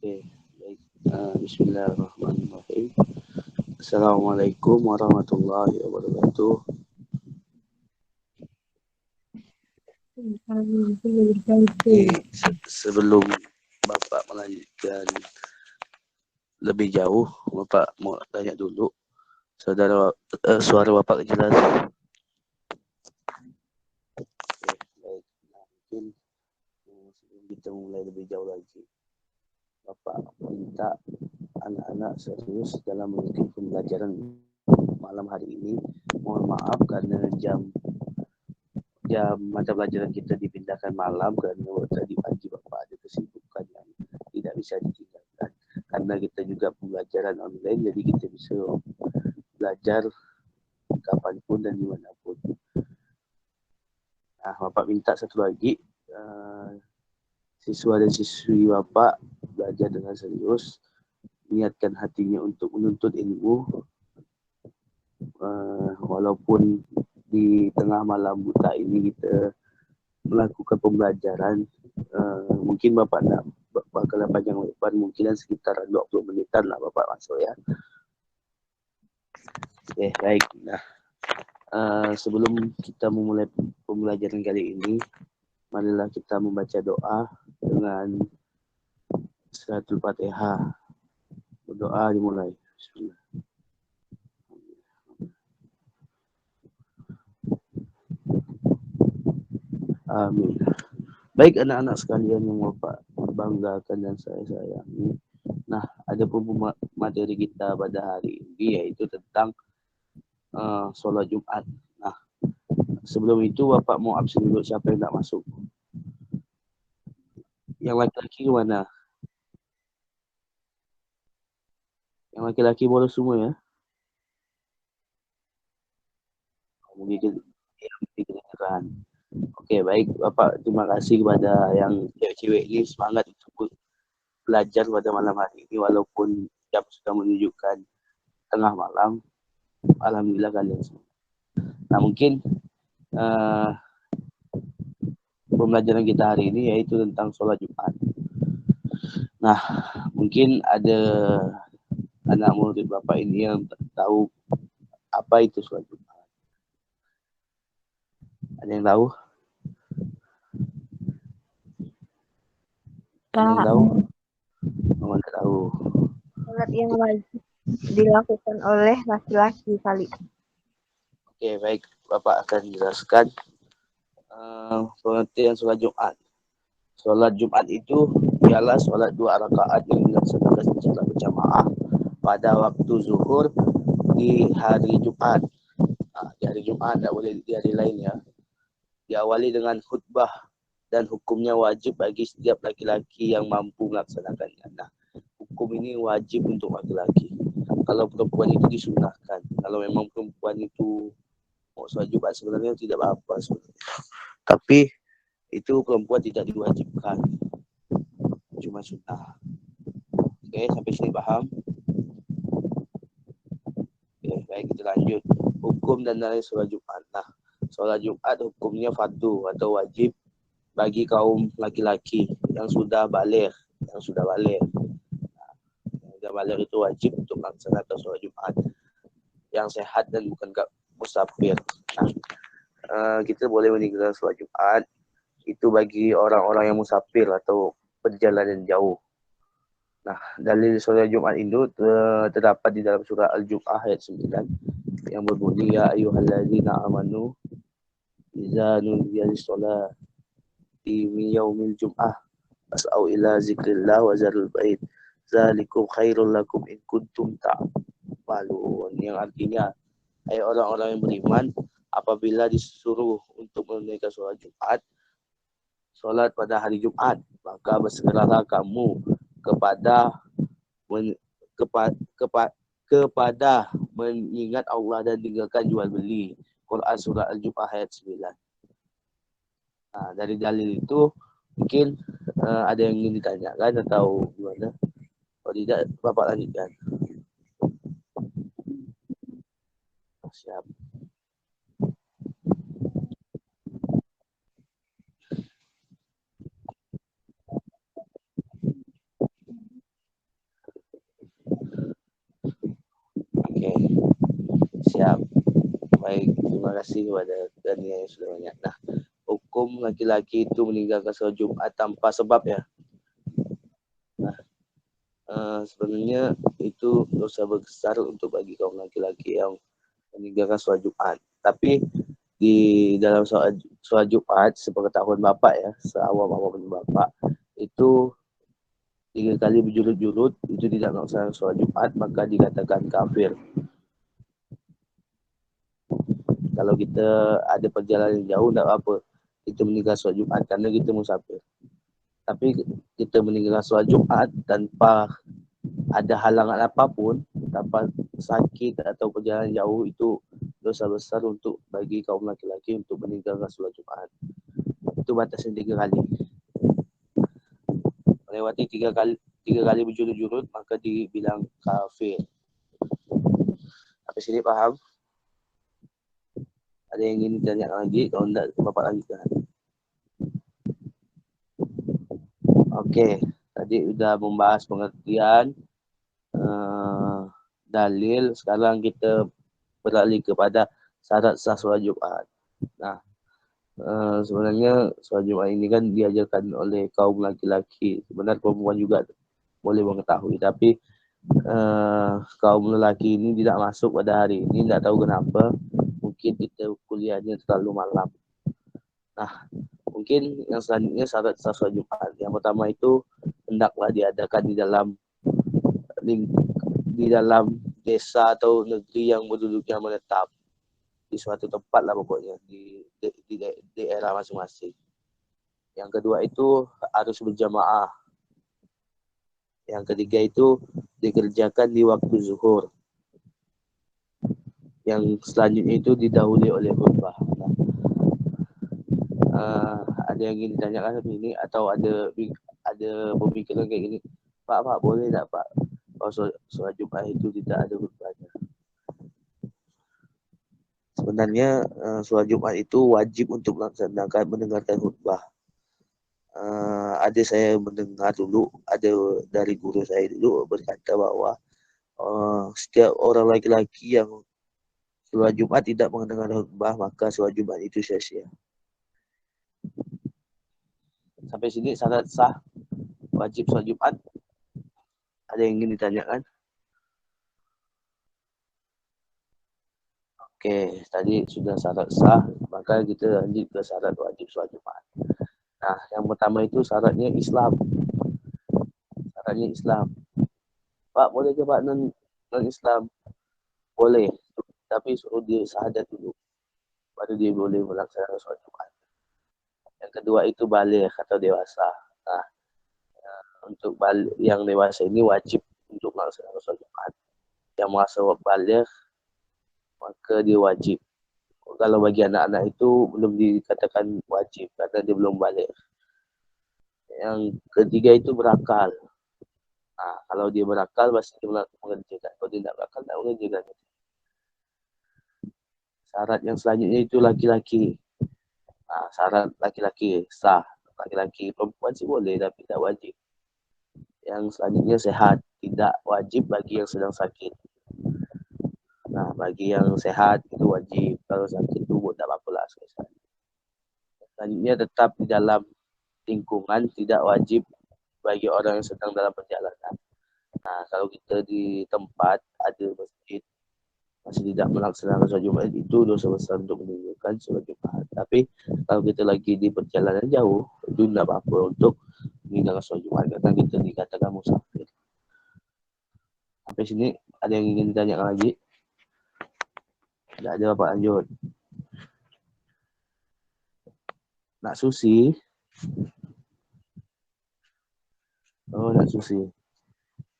Oke, baik. Bismillahirrahmanirrahim. Assalamualaikum warahmatullahi wabarakatuh. Oke, sebelum Bapak melanjutkan lebih jauh, Bapak mau tanya dulu, suara Bapak jelas. Oke, baik. Nah, mungkin sebelum kita mulai lebih jauh lagi, Bapak minta anak-anak serius dalam mengikuti pembelajaran malam hari ini. Mohon maaf karena jam mata pelajaran kita dipindahkan malam karena tadi pagi Bapak ada kesibukan yang tidak bisa ditinggalkan. Karena kita juga pembelajaran online, jadi kita bisa belajar kapanpun dan dimanapun. Nah, Bapak minta satu lagi, siswa dan siswi Bapak belajar dengan serius, niatkan hatinya untuk menuntut ilmu, walaupun di tengah malam buta ini kita melakukan pembelajaran, mungkin Bapak nak bakal panjang lebar, mungkin sekitar 20 menitan lah Bapak masuk ya. Oke, baik. Nah, sebelum kita memulai pembelajaran kali ini, marilah kita membaca doa dengan suratul Fatihah. Berdoa dimulai. Bismillah. Amin. Baik anak-anak sekalian yang Bapak banggakan dan saya sayangi. Nah, ada pun materi kita pada hari ini yaitu tentang sholat Jumat. Nah, sebelum itu Bapak mau absen dulu, siapa yang tak masuk? Yang laki-laki gimana? Yang laki-laki boleh semua ya? Mungkin kedengaran. Oke, baik Bapak, terima kasih kepada yang cewek-cewek ini semangat untuk belajar pada malam hari ini walaupun jam sudah menunjukkan tengah malam. Alhamdulillah kalian semua. Nah, mungkin pembelajaran kita hari ini yaitu tentang sholat Jumat. Nah, mungkin ada anak murid Bapak ini yang tahu apa itu sholat Jumat. Ada yang tahu? Ada yang tahu? Tidak tahu. Sholat yang wajib dilakukan oleh laki-laki kali. Oke, baik. Bapak akan jelaskan pengertian sholat Jumat. Sholat Jumat itu ialah sholat 2 rakaat yang dilaksanakan secara berjamaah pada waktu zuhur di hari Jumat. Nah, di hari Jumat, tidak boleh di hari lain ya. Diawali dengan khutbah dan hukumnya wajib bagi setiap laki-laki yang mampu melaksanakannya. Nah, hukum ini wajib untuk laki-laki. Kalau perempuan itu disunahkan. Kalau memang perempuan itu mau sholat Jumat sebenarnya tidak apa-apa sebenarnya. Tapi itu perempuan tidak diwajibkan. Cuma sunnah. Oke, sampai sini paham? Oke, baik, kita lanjut. Hukum dan nilai sholat Jumat. Nah, sholat Jumat hukumnya fardu atau wajib bagi kaum laki-laki yang sudah baligh. Nah, yang sudah baligh itu wajib untuk melaksanakan sholat Jumat. Yang sehat dan bukan musafir. Nah, kita boleh meninggalkan sholat Jumat itu bagi orang-orang yang musafir atau perjalanan jauh. Nah, dalil sholat Jumat itu terdapat di dalam surah Al-Jum'ah ayat 9 yang berbunyi ya ayyuhalladzina amanu idza nudiya lis-sholati min yaumil jum'ah fas'au ila zikrillah wa zarul bait zalikum khairul lakum in kuntum ta'malun, yang artinya hai orang-orang yang beriman, apabila disuruh untuk menunaikan sholat Jumat, sholat pada hari Jumat, maka bersegeralah kamu kepada mengingat Allah dan tinggalkan jual beli. Quran surah Al-Jum'ah ayat 9. Nah, dari dalil itu mungkin ada yang ingin ditanyakan atau gimana? Kalau tidak, Bapak lanjutkan. Siap. Oke, siap. Baik, terima kasih kepada Dania yang sudah banyak. Nah, hukum laki-laki itu meninggalkan sholat Jumat tanpa sebab ya. Nah, sebenarnya itu dosa besar untuk bagi kaum laki-laki yang meninggalkan sholat Jumat. Tapi di dalam sholat Jumat, sepengetahuan Bapak ya, seawam-awam Bapak, itu 3 kali berjurut-jurut itu tidak melaksanakan sholat Jumat, maka dikatakan kafir. Kalau kita ada perjalanan jauh, tidak apa, kita meninggalkan sholat Jumat karena kita musafir. Tapi kita meninggalkan sholat Jumat tanpa ada halangan apapun, tanpa sakit atau perjalanan jauh, itu dosa besar untuk bagi kaum laki-laki untuk meninggalkan sholat Jumat. Itu batasnya 3 kali. Melewati 3 kali berjurut-jurut, maka dibilang kafir. Sampai sini paham? Ada yang ingin ditanya lagi? Kalau tidak, Bapak lanjutkan. Oke, tadi sudah membahas pengertian, dalil. Sekarang kita beralih kepada syarat sah sholat Jumat. Nah, sebenarnya sholat Jumat ini kan diajarkan oleh kaum laki-laki. Sebenarnya perempuan juga boleh mengetahui, tapi kaum lelaki ini tidak masuk pada hari ini, tidak tahu kenapa. Mungkin kita kuliahnya terlalu malam. Nah, mungkin yang selanjutnya syarat sah sholat Jumat. Yang pertama itu hendaklah diadakan di dalam desa atau negeri yang penduduknya menetap, di suatu tempat lah pokoknya, di daerah masing-masing. Yang kedua itu harus berjamaah. Yang ketiga itu dikerjakan di waktu zuhur. Yang selanjutnya itu didahului oleh khutbah. Ada yang ingin ditanyakan ini atau ada pemikiran kayak gini, Pak boleh tak Pak kalau sholat Jumat itu tidak ada khutbahnya? Sebenarnya sholat Jumat itu wajib untuk melaksanakan mendengarkan khutbah. Ada saya mendengar dulu, ada dari guru saya dulu berkata bahwa setiap orang laki-laki yang sholat Jumat tidak mendengar khutbah, maka sholat Jumat itu sia-sia. Sampai sini syarat sah wajib sholat Jumat. Ada yang ingin ditanyakan? Oke, tadi sudah syarat sah, maka kita lanjut ke syarat wajib sholat Jumat. Nah, yang pertama itu syaratnya Islam. Syaratnya Islam. Pak, boleh ke Pak non-Islam? Boleh, tapi suruh dia syahadat dulu, baru dia boleh melaksanakan sholat Jumat. Yang kedua itu baligh atau dewasa. Nah, untuk yang dewasa ini wajib untuk melaksanakan sholat Jumat. Yang merasa baligh, maka dia wajib. Kalau bagi anak-anak itu belum dikatakan wajib karena dia belum baligh. Yang ketiga itu berakal. Nah, kalau dia berakal pasti dia mengerjakan. Kalau dia tidak berakal, tidak mengerjakan. Syarat yang selanjutnya itu laki-laki. Nah, syarat laki-laki sah. Laki-laki, perempuan sih boleh tapi tidak wajib. Yang selanjutnya sehat. Tidak wajib bagi yang sedang sakit. Nah, bagi yang sehat itu wajib. Kalau sakit itu tidak apa-apa lah. Selanjutnya tetap di dalam lingkungan, tidak wajib bagi orang yang sedang dalam perjalanan. Nah, kalau kita di tempat ada masjid, masih tidak melaksanakan sholat Jumat, itu dosa besar untuk meninggalkan sholat Jumat. Tapi kalau kita lagi di perjalanan jauh, itu tidak apa-apa untuk meninggalkan sholat Jumat karena kita dikatakan musafir. Sampai sini ada yang ingin ditanya lagi? Tidak ada, Bapak lanjut. Nak Susi? Oh, Nak Susi.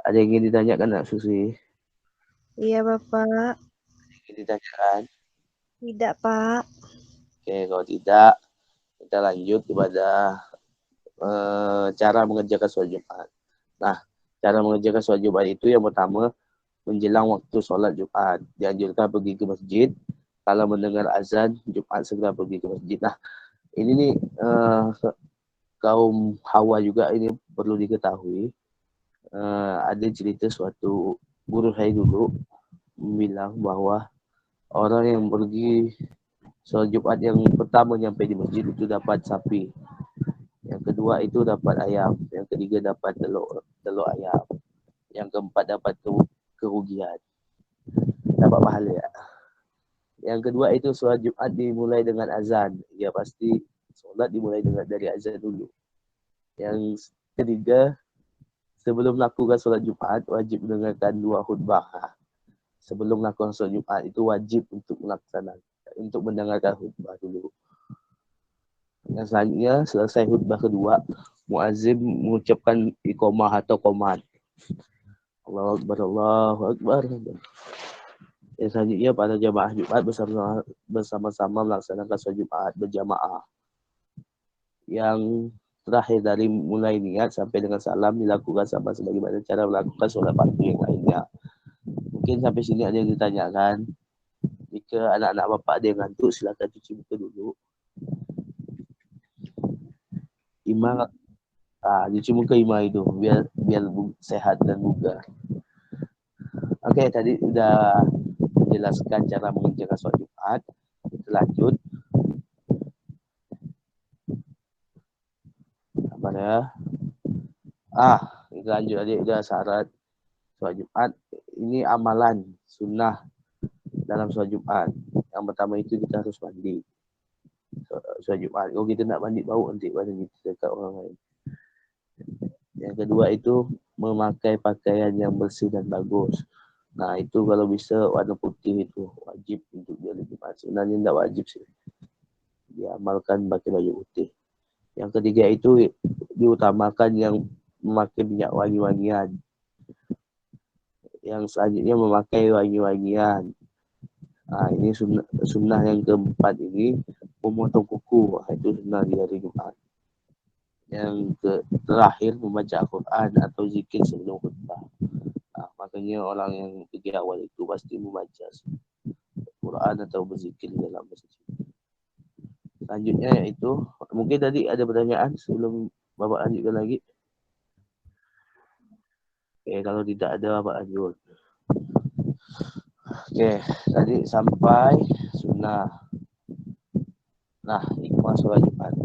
Ada yang ingin ditanyakan, Nak Susi? Iya, Bapak. Ingin ditanyakan? Tidak, Pak. Oke, kalau tidak, kita lanjut kepada cara mengerjakan sholat Jumat. Nah, cara mengerjakan sholat Jumat itu yang pertama, menjelang waktu sholat Jumat. Dianjurkan pergi ke masjid. Kalau mendengar azan Jumat, segera pergi ke masjid. Nah, ini nih kaum Hawa juga ini perlu diketahui. Ada cerita suatu guru saya dulu. bilang bahwa orang yang pergi solat Jumat yang pertama nyampe di masjid itu dapat sapi. Yang kedua itu dapat ayam. Yang ketiga dapat telur ayam. Yang keempat dapat kerugian. Dapat pahala. Yang kedua itu solat Jumat dimulai dengan azan. Ya pasti solat dimulai dari azan dulu. Yang ketiga, sebelum melakukan solat Jumat wajib mendengarkan 2 khutbah. Sebelum melakukan solat Jumat itu wajib untuk mendengarkan khutbah dulu. Yang selanjutnya selesai khutbah kedua, muazzin mengucapkan iqamah atau qomat. Allahu Akbar, Allahu Akbar. Yang selanjutnya pada jamaah Jumat bersama-sama melaksanakan solat Jumat berjamaah. Yang terakhir dari mulai niat sampai dengan salam dilakukan sama sebagaimana cara melakukan solat fardu yang lainnya. Mungkin sampai sini ada yang ditanyakan. Jika anak-anak bapak ada yang ngantuk, silakan cuci muka dulu. Imam, cuci muka imam itu biar sehat dan bugar. Okey, tadi sudah menjelaskan cara mengerjakan solat Jumat. Kita lanjut. Apa dia? Kita lanjut adik. Sudah syarat solat Jumat. Ini amalan sunnah dalam solat Jumat. Yang pertama itu kita harus mandi. Solat Jumat. Kalau kita nak mandi bau nanti badan kita dekat orang lain. Yang kedua itu memakai pakaian yang bersih dan bagus. Nah itu kalau bisa warna putih itu wajib untuk dia lebih Jumat. Sebenarnya tidak wajib sih. Diamalkan pakai baju putih. Yang ketiga itu diutamakan yang memakai minyak wangi-wangian. Yang selanjutnya memakai wangi-wangian. Ini sunnah yang keempat ini memotong kuku. Itu sunnah di hari Jumat. Yang terakhir membaca Al-Quran atau zikir sebelum khutbah. Makanya orang yang pergi awal itu pasti membaca Al-Quran atau berzikir dalam masjid. Selanjutnya iaitu, mungkin tadi ada pertanyaan sebelum Bapak lanjutkan lagi. Kalau tidak ada Bapak lanjut. Tadi sampai sunnah. Nah, hikmah solat Jumat.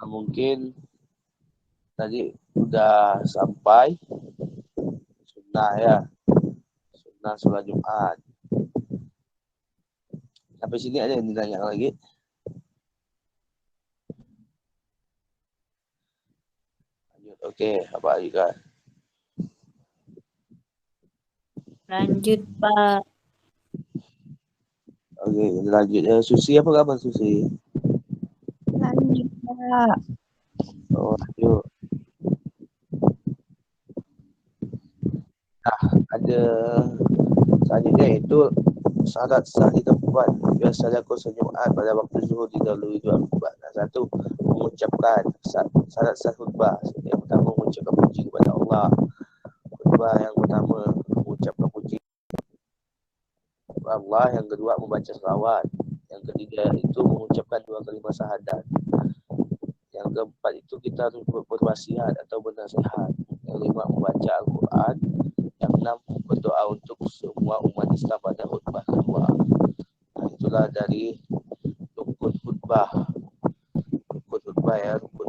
Mungkin tadi sudah sampai sunnah ya. Sunnah solat Jumat. Sampai sini ada yang ditanya lagi? Lanjut. Apa lagi kan? Lanjut, Pak. Lanjut. Susi apa kabar Susi? Lanjut, Pak. Lanjut. Ada selanjutnya itu syarat sah di tempat. Biasa lakukan solat Jumat pada waktu zuhur didahului 2 khutbah. Satu, mengucapkan syarat sah khutbah. Yang pertama mengucapkan puji kepada Allah. Khutbah yang pertama mengucapkan puji kepada Allah. Yang kedua membaca selawat. Yang ketiga itu mengucapkan 2 kalimah syahadat. Yang keempat itu kita harus berwasiat atau bernasihat. Yang lima membaca Al-Quran. Yang enam berdoa untuk semua umat Islam pada khutbah kedua. Itulah dari rukun khutbah. Rukun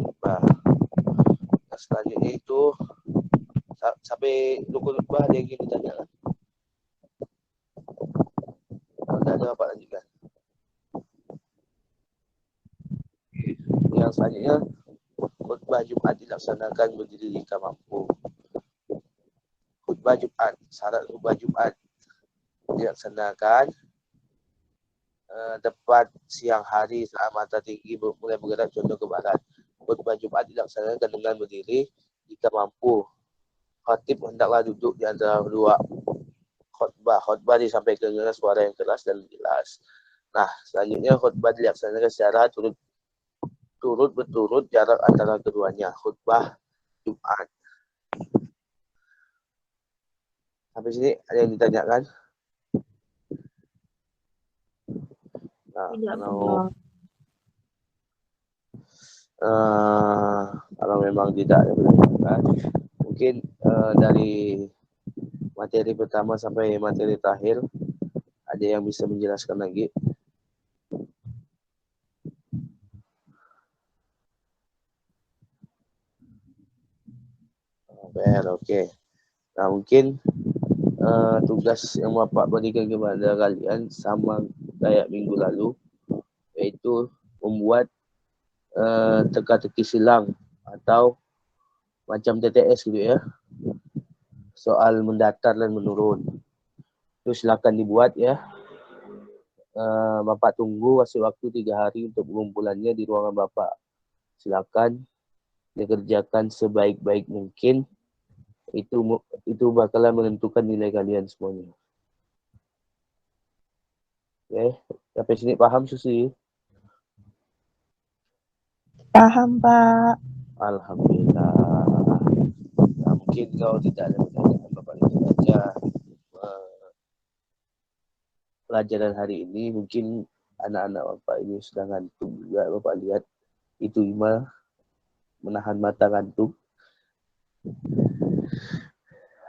khutbah. Selanjutnya itu sampai rukun khutbah ada yang ingin ditanya. Kalau tidak ada apa lanjutkan. Yang selanjutnya khutbah Jumat dilaksanakan berdiri jika mampu. Khutbah Jumat, syarat khutbah Jumat dilaksanakan tepat siang hari saat matahari tinggi mulai bergerak condong ke barat. Khutbah Jumat dilaksanakan dengan berdiri jika mampu. Khatib hendaklah duduk di antara dua khutbah. Khutbah disampaikan dengan suara yang keras dan jelas. Nah, selanjutnya khutbah dilaksanakan secara berturut jarak antara keduanya. Khutbah Jumat. Sampai sini ada yang ditanyakan? Nah, Tidak, kalau Kalau memang tidak ada pertanyaan, mungkin dari materi pertama sampai materi terakhir ada yang bisa menjelaskan lagi? Oke. Nah, mungkin tugas yang Bapak berikan kepada kalian sama kayak minggu lalu, yaitu membuat teka-teki silang atau macam TTS gitu ya, soal mendatar dan menurun. Itu silakan dibuat ya. Bapak tunggu kasih waktu 3 hari untuk pengumpulannya di ruangan Bapak. Silakan dikerjakan sebaik-baik mungkin. Itu bakalan menentukan nilai kalian semuanya. Oke, sampai sini paham Susi? Paham, Pak. Alhamdulillah. Nah, mungkin kalau tidak ada pertanyaan Bapak lanjut aja pelajaran hari ini. Mungkin anak-anak Bapak ini sudah ngantuk juga. Bapak lihat itu Ima menahan mata ngantuk.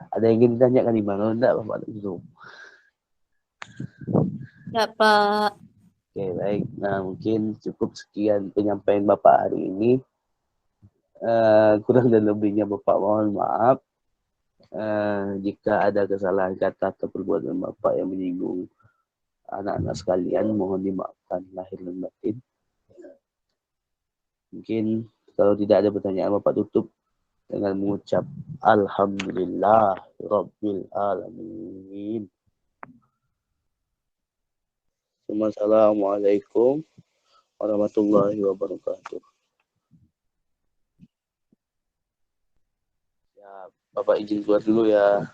Ada yang ingin ditanyakan di mana? Enggak, Bapak Zoom. Ya, Pak. Oke, baik. Nah, mungkin cukup sekian penyampaian Bapak hari ini. Kurang dan lebihnya Bapak mohon maaf. Jika ada kesalahan kata atau perbuatan Bapak yang menyinggung anak-anak sekalian, mohon dimaafkan lahir dan batin. Mungkin kalau tidak ada pertanyaan, Bapak tutup dengan mengucap Alhamdulillah Rabbil Alamin. Assalamualaikum warahmatullahi wabarakatuh. Ya, Bapak izin keluar dulu ya.